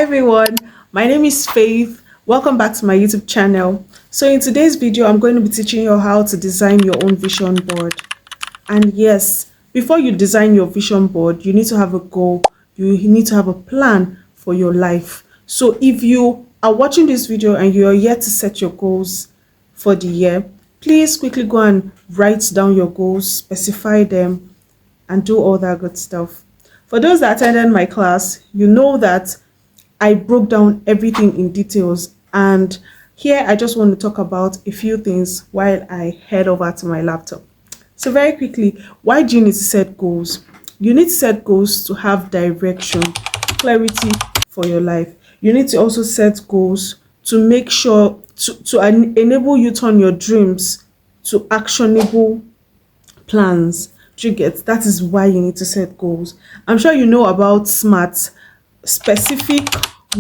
everyone, my name is Faith. Welcome back to my YouTube channel. So in today's video, I'm going to be teaching you how to design your own vision board. And yes, before you design your vision board, you need to have a goal. You need to have a plan for your life. So if you are watching this video and you are yet to set your goals for the year, please quickly go and write down your goals, specify them, and do all that good stuff. For those that attended my class, you know that I broke down everything in details, and here I just want to talk about a few things while I head over to my laptop. So very quickly, why do you need to set goals? You need to set goals to have direction, clarity for your life. You need to also set goals to make sure to enable you turn your dreams to actionable plans. Do you get? That is why you need to set goals. I'm sure you know about SMART: specific,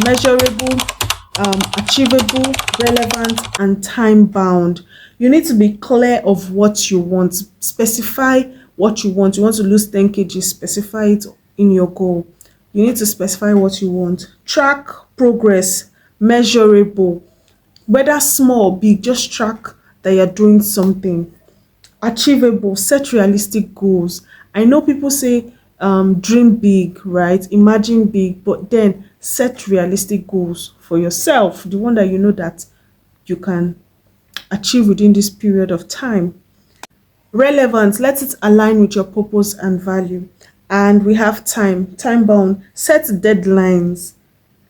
measurable, achievable, relevant, and time bound. You need to be clear of what you want. Specify what you want. You want to lose 10 kg, specify it in your goal. You need to specify what you want. Track progress, measurable, whether small or big, just track that you're doing something. Achievable, set realistic goals. I know people say dream big, right? Imagine big, but then set realistic goals for yourself, the one that you know that you can achieve within this period of time. Relevant, let it align with your purpose and value. And we have time bound, set deadlines,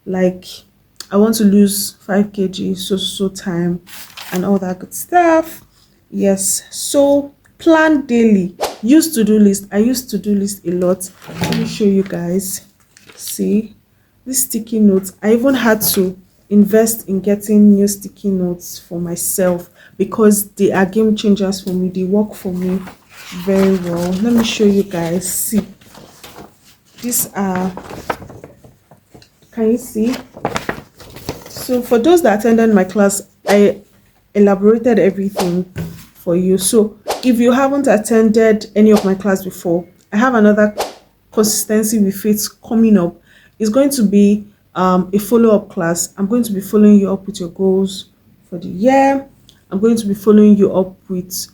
like I want to lose 5 kg so time and all that good stuff. Yes, so plan daily. Use to-do list. I use to-do list a lot. Let me show you guys. See this sticky notes. I even had to invest in getting new sticky notes for myself because they are game changers for me. They work for me very well. Let me show you guys. See, these are, can you see? So for those that attended my class, I elaborated everything for you. So if you haven't attended any of my class before, I have another consistency with faith coming up. It's going to be a follow-up class. I'm going to be following you up with your goals for the year. I'm going to be following you up with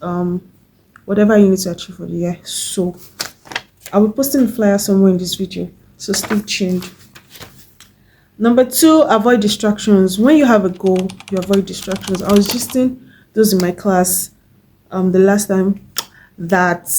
whatever you need to achieve for the year. So I'll be posting the flyer somewhere in this video, so stay tuned. Number 2, avoid distractions. When you have a goal, you avoid distractions. I was just in those in my class the last time, that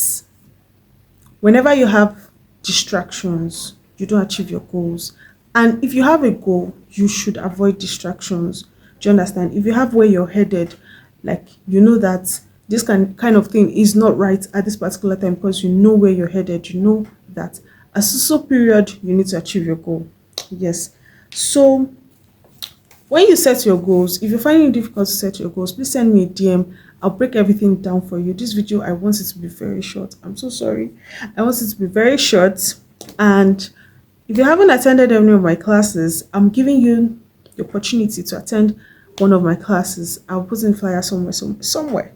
whenever you have distractions, you don't achieve your goals. And if you have a goal, you should avoid distractions. Do you understand? If you have where you're headed, like you know that this kind of thing is not right at this particular time because you know where you're headed, you know that a so period you need to achieve your goal. Yes. So when you set your goals, if you're finding it difficult to set your goals, please send me a DM. I'll break everything down for you. This video, I want it to be very short. I'm so sorry. I want it to be very short. And if you haven't attended any of my classes, I'm giving you the opportunity to attend one of my classes. I'll put in flyer somewhere.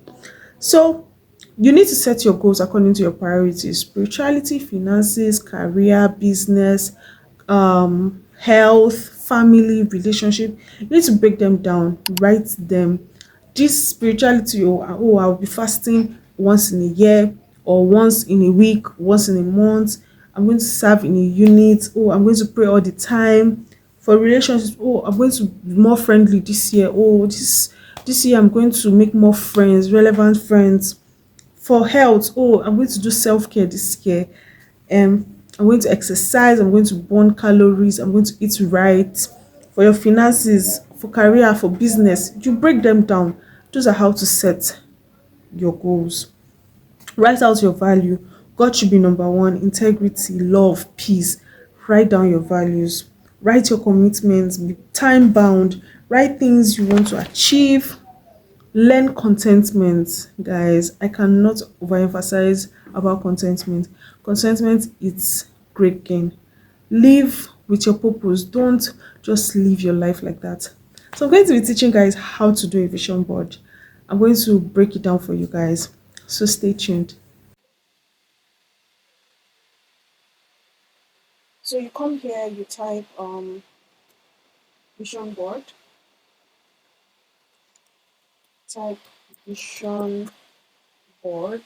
So you need to set your goals according to your priorities: spirituality, finances, career, business, health, family, relationship. You need to break them down, write them. This spirituality, oh, I'll be fasting once in a year, or once in a week, once in a month. I'm going to serve in a unit. Oh, I'm going to pray all the time. For relationships, oh, I'm going to be more friendly this year. Oh, this year I'm going to make more friends, relevant friends. For health, oh, I'm going to do self-care this year. I'm going to exercise, I'm going to burn calories, I'm going to eat right. For your finances, for career, for business, you break them down. Those are how to set your goals. Write out your value. God should be number one. Integrity, love, peace. Write down your values. Write your commitments. Be time bound. Write things you want to achieve. Learn contentment, guys. I cannot overemphasize about contentment. Contentment is great gain. Live with your purpose. Don't just live your life like that. So I'm going to be teaching guys how to do a vision board. I'm going to break it down for you guys. So stay tuned. So you come here, you type vision board, type vision board.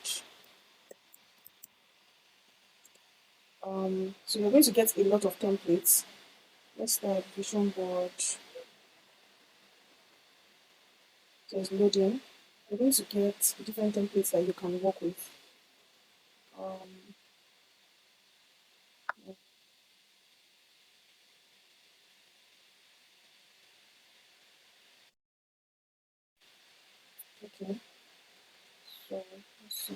So you're going to get a lot of templates. Let's type vision board. There's loading. You're going to get different templates that you can work with. Um, okay, so let's see.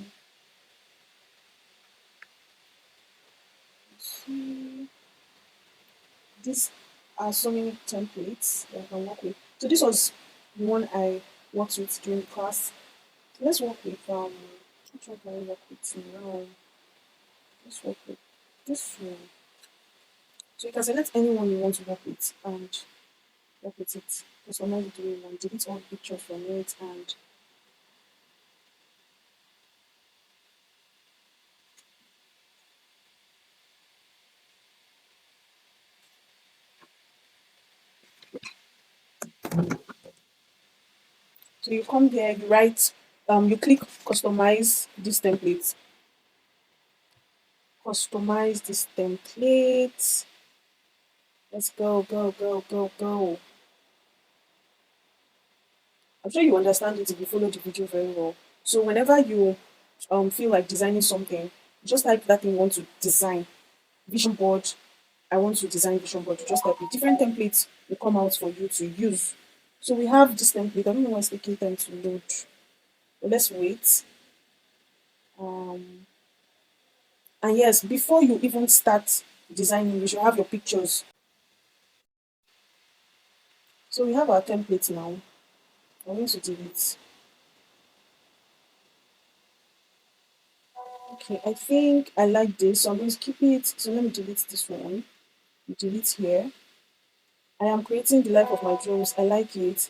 These are so many templates that I can work with. So this was the one I worked with during class. Let's work with which one can I work with now? Let's work with this one. So you can select anyone you want to work with and work with it. Customize it the way you want, delete all pictures from it, and so you come here, you write, you click customize this template. Customize this template. Let's go, go, go, go, go. I'm sure you understand it if you follow the video very well. So whenever you feel like designing something, just type that thing you want to design. Vision board. I want to design vision board. You just type it. Different templates will come out for you to use. So we have this template. I don't know why it's taking time to load. But let's wait. Um, and yes, before you even start designing, you should have your pictures. So we have our template now. I'm going to delete. Okay, I think I like this, so I'm going to keep it. So let me delete this one. Delete here. I am creating the life of my dreams. I like it.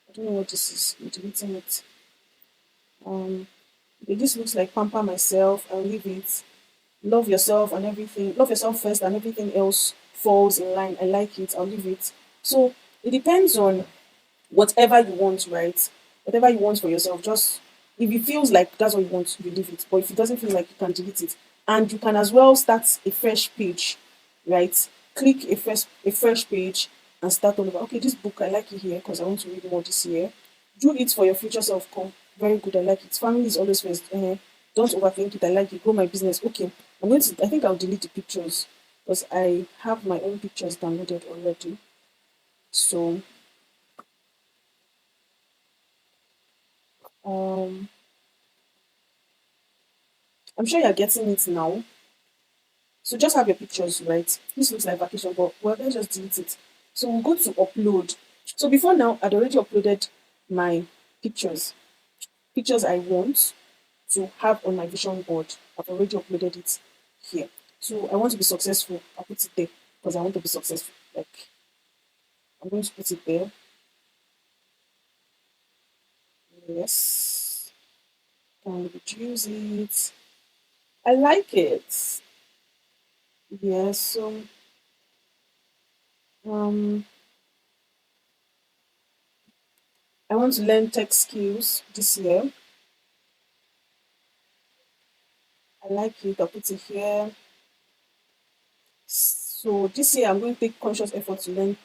I don't know what this is. I'm deleting it. Okay, this looks like pamper myself. I'll leave it. Love yourself and everything. Love yourself first, and everything else falls in line. I like it. I'll leave it. So it depends on whatever you want, right? Whatever you want for yourself, just if it feels like that's what you want, you leave it. But if it doesn't feel like, you can delete it. And you can as well start a fresh page, right? Click a fresh page and start all over. Okay, this book I like it here because I want to read more this year. Do it for your future self. Come, very good. I like it. Family is always first. Don't overthink it. I like it. Grow my business. Okay, I'm going to. I think I'll delete the pictures because I have my own pictures downloaded already. So I'm sure you're getting it now. So just have your pictures, right? This looks like vacation, but well, let's just delete it. So we'll go to upload. So before now, I'd already uploaded my pictures. Pictures I want to have on my vision board. I've already uploaded it here. So I want to be successful. I'll put it there because I want to be successful. Like I'm going to put it there. Yes. Can reduce it. I like it. Yes. So um I want to learn tech skills this year. I like it. I'll put it here. So this year I'm going to take conscious effort to learn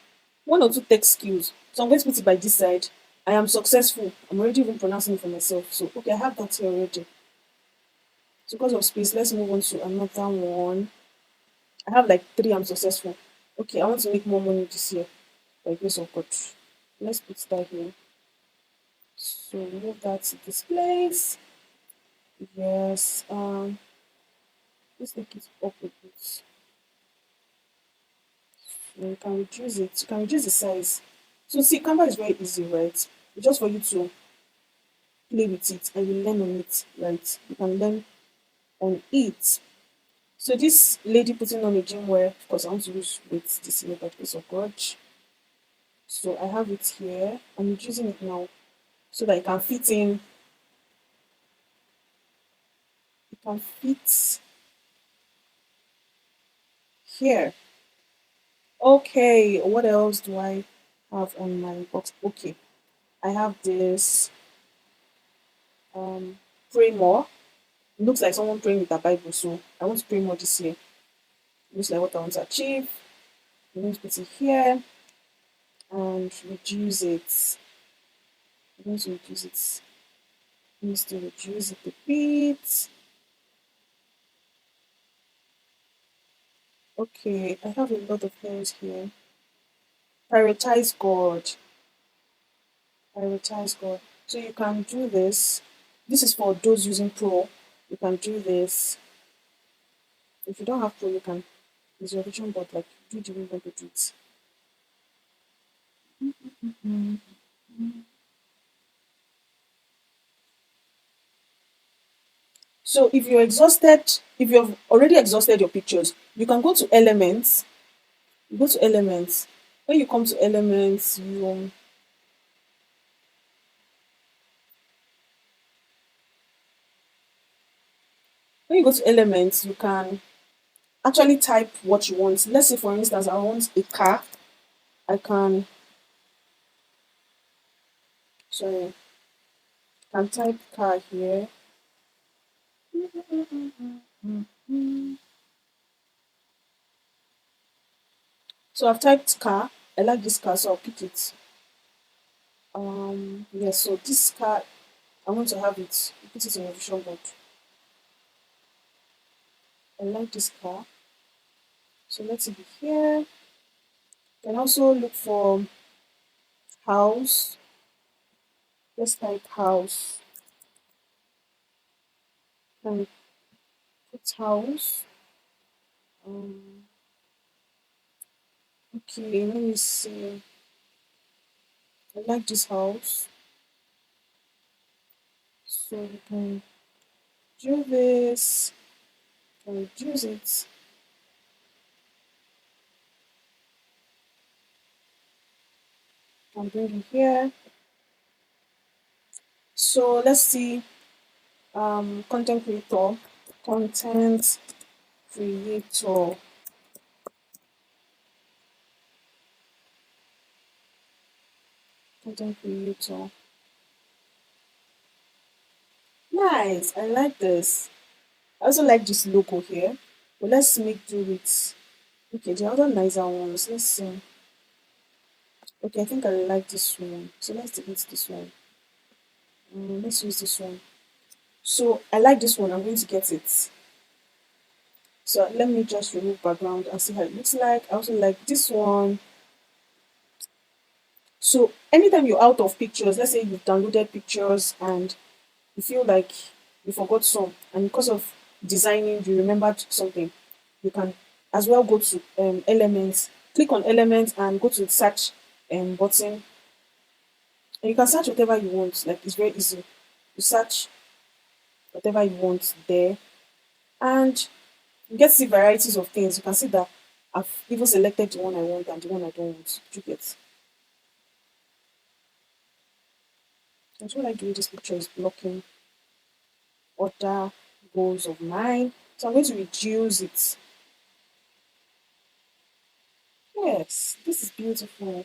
one or two tech skills. So I'm going to put it by this side. I am successful. I'm already even pronouncing it for myself. So okay, I have that here already. So because of space, let's move on to another one. I have like three. I'm successful. Okay, I want to make more money this year by grace of God. Let's put that here. So move that to this place. Yes. Let's take it up a bit. You can reduce it. You can reduce the size. So see, Canva is very easy, right? It's just for you to play with it and you learn on it, right? You can learn on it. So this lady putting on a gym wear, of course, I want to use with this year by the grace of God. So I have it here. I'm using it now so that it can fit in. It can fit here. Okay, what else do I have on my box? Okay, I have this pray more. It looks like someone praying with a Bible, so I want to pray more this year. It looks like what I want to achieve. I'm going to put it here and reduce it. I'm going to reduce it. I'm going to reduce it a bit. Okay, I have a lot of things here. Prioritize God. Prioritize God. So you can do this. This is for those using Pro. You can do this. If you don't have Pro, you can use your vision board, like do the way you want to do it. So if you're exhausted, if you've already exhausted your pictures, you can go to elements. You go to elements. When you come to elements, when you go to elements, you can actually type what you want. Let's say for instance, I want a car. I sorry, can type car here. So I've typed car. I like this car, so I'll pick it. Yes, so this car, I want to have it. Put it in your vision board. I like this car. So let it be here. You can also look for house. Let's type house. And put house. Um, okay, let me see. I like this house. So we can do this. Can reduce it. Can bring it here. So let's see. Content creator. Content creator. Content creator. Nice. I like this. I also like this logo here. But let's make do with. Okay, the other nicer ones. Let's see. Okay, I think I like this one. So let's delete this one. Let's use this one. So I like this one. I'm going to get it. So let me just remove background and see how it looks like. I also like this one. So anytime you're out of pictures, let's say you've downloaded pictures and you feel like you forgot some, and because of designing, you remembered something, you can as well go to elements, click on elements, and go to search button, and you can search whatever you want. Like it's very easy. You search whatever you want there, and you get to see varieties of things. You can see that I've even selected the one I want and the one I don't want. You get. I feel like doing this picture is blocking other goals of mine. So I'm going to reduce it. Yes, this is beautiful.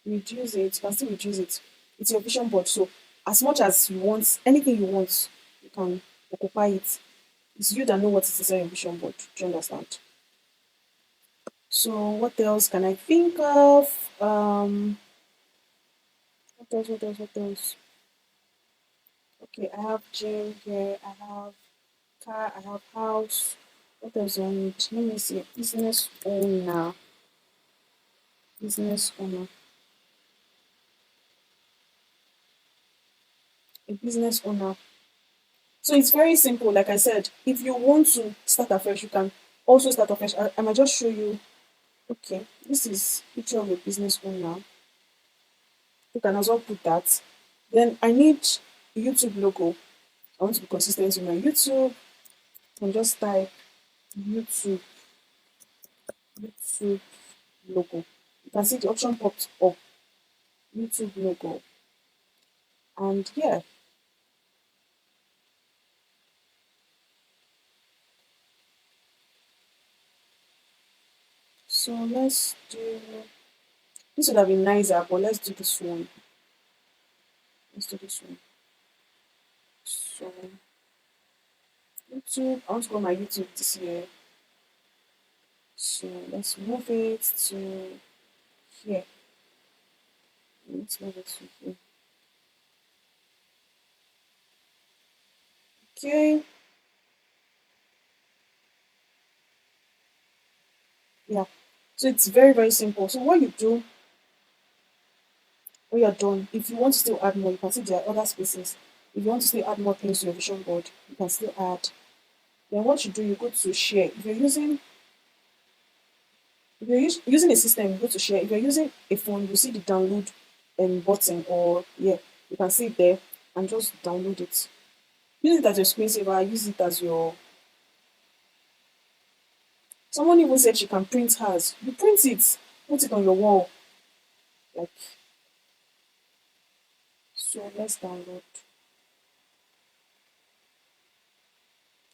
Reduce it. You can still reduce it. It's your vision board. So as much as you want, anything you want, you can occupy it. It's you that know what is inside your vision board. Do you understand? So what else can I think of? What else? What else? What else? Okay, I have gym here. I have car. I have house. What else do I need? Let me see. Business owner. Business owner. A business owner. So it's very simple. Like I said, if you want to start afresh, you can also start afresh. I might just show you. Okay, this is picture of a business owner. You can as well put that. Then I need YouTube logo. I want to be consistent with my YouTube. I can just type YouTube, YouTube logo. You can see the option popped up, YouTube logo. And yeah, So let's do, this would have been nicer, but let's do this one. Let's do this one. So YouTube, I want to go on my YouTube this year. So let's move it to here. Let's move it to here. Okay. Yeah. So it's very, very simple. So what you do when you're done, if you want to still add more, you can see there are other spaces. If you want to still add more things to your vision board, you can still add. Then what you do, you go to share. If you're using a system, you go to share. If you're using a phone, you see the download button, or yeah, you can see it there and just download it. Use it as your screensaver, use it as your, someone even said she can print hers. You print it, put it on your wall. Like, so let's download.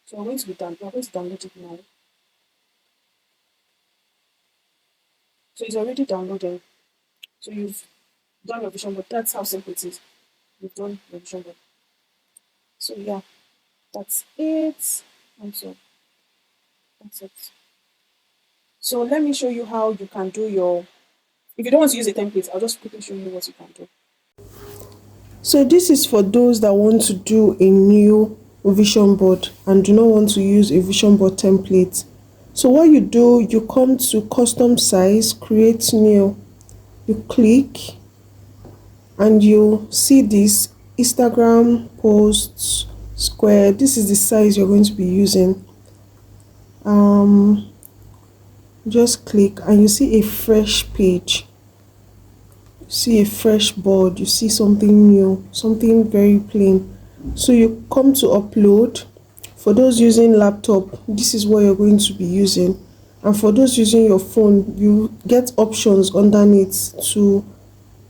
So I'm going to be done. I'm going to download it now. So it's already downloaded. So you've done your vision board. That's how simple it is. You've done your vision board. So yeah, that's it. And so that's it. So let me show you how you can do your, if you don't want to use a template, I'll just quickly show you what you can do. So this is for those that want to do a new vision board and do not want to use a vision board template. So what you do, you come to custom size, create new, you click and you see this Instagram posts square. This is the size you're going to be using. Just click and you see a fresh page. You see a fresh board, you see something new, something very plain. So you come to upload. For those using laptop, this is what you're going to be using. And for those using your phone, you get options underneath to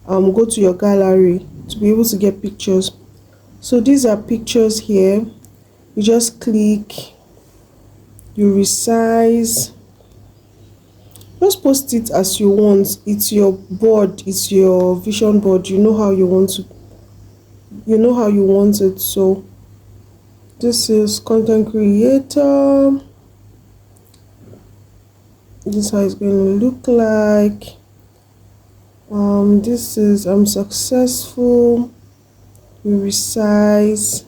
go to your gallery to be able to get pictures. So these are pictures here. You just click, you resize, just post it as you want. It's your board, it's your vision board. You know how you want it. So this is content creator. This is how it's going to look like. This is I'm successful. You resize,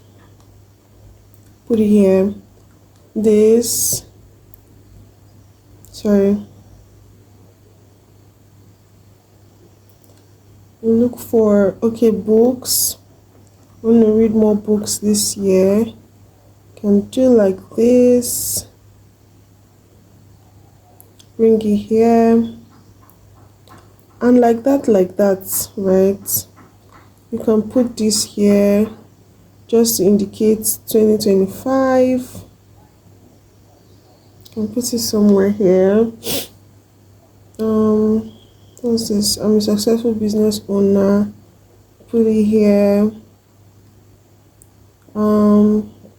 put it here. This, sorry, look for, okay, books. I want to read more books this year. Can do like this, bring it here, and like that, right? You can put this here just to indicate 2025. You can put it somewhere here. What's this? I'm a successful business owner. Put it here.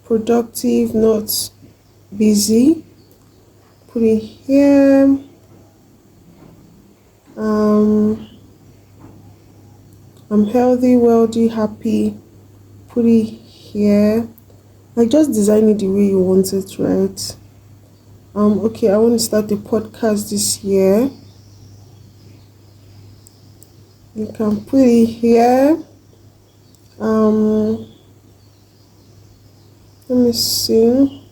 Productive, not busy. Put it here. I'm healthy, wealthy, happy. Put it here. Like, just design it the way you want it, right? Okay, I want to start a podcast this year. You can put it here. Let me see.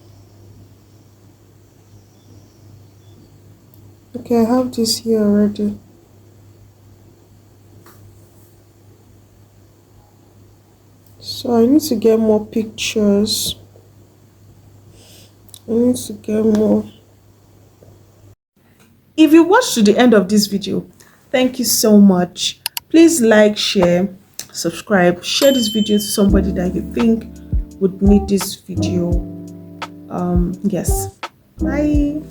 Okay, I have this here already. So I need to get more pictures. I need to get more. If you watched to the end of this video, thank you so much. Please like, share, subscribe, share this video to somebody that you think would need this video. Yes. Bye.